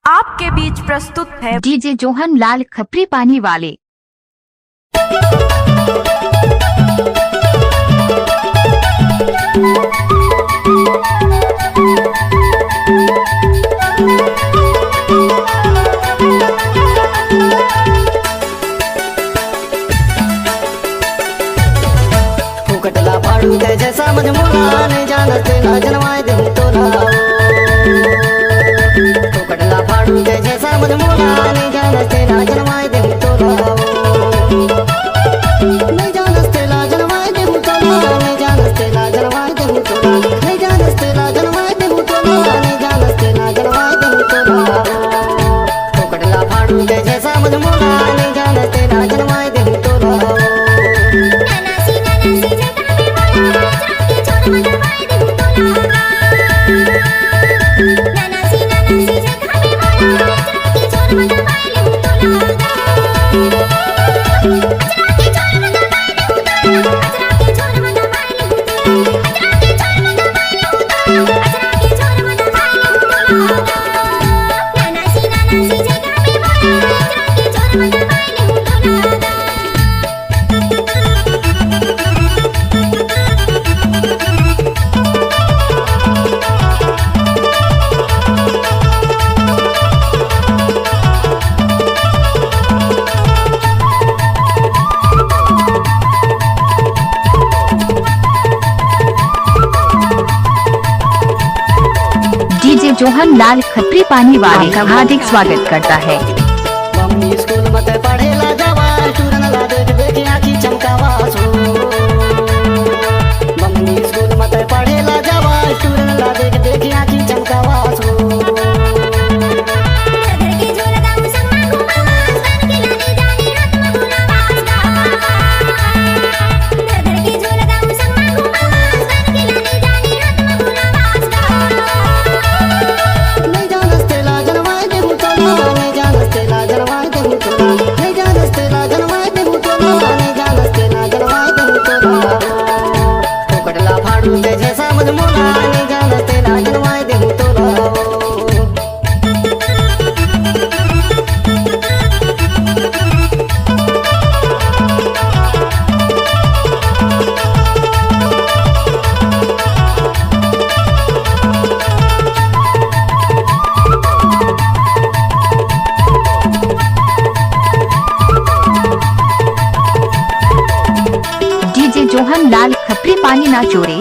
आपके बीच प्रस्तुत है डीजे जोहन लाल खपरी पानी वाले। फुकटला फाड़ू ते जैसा मजमूला नहीं जानते ना जनवाए दे तोला। फुकटला फाड़ू ते जैसा मजमूला नहीं जानते ना जनवाए दे तोला। नहीं जानते ला जनवाए दे तोला। नहीं जानते ला जनवाए दे तोला। नहीं जानते ला जनवाए दे तोला। नहीं जानते ला जनवाए दे तोला। फुकटला फाड़ू ते जैसा मजमूला नहीं जानते ना जनवाए दे तोला। डीजे जोहन लाल खपरी पानी वाले का हार्दिक स्वागत करता है। मम्मी स्कूल मत पढ़ेला जावा टूरन ला देख देख आँखी चमकावा सो। मम्मी स्कूल मत पढ़ेला जावा टूरन ला देख देख आँखी चमकावा सो। जैसा मजमूला नहीं जानते ना जनवाए दे तोला। डीजे जोहन लाल खपरी पानी ना चोरे।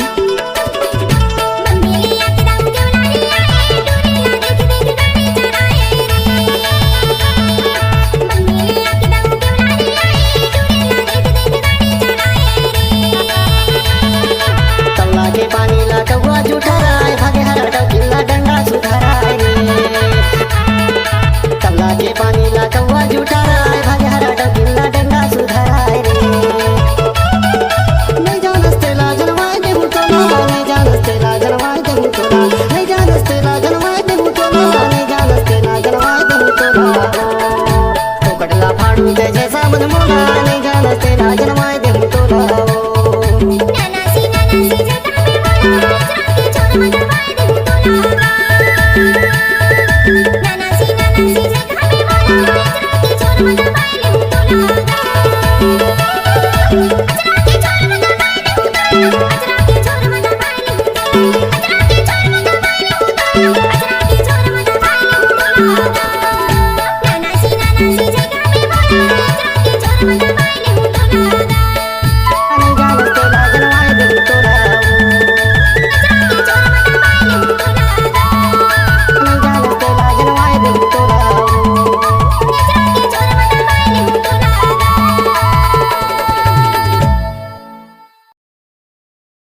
पानी ला कौआ जुठाराय भागे हरा किल्ला डंडा सुधाराय रे। तबला के पानी ला कौआ जुठाराय भागे हरा किल्ला डंडा सुधाराय रे। नहीं जानते ला जनवाए दे तोला। नहीं जानते ला जनवाए दे तोला। नहीं जानते ला जनवाए दे तोला। नहीं जानते ला जनवाए दे तोला। फुकटला फाड़ू ते जैसा मजमूला नहीं जानते ला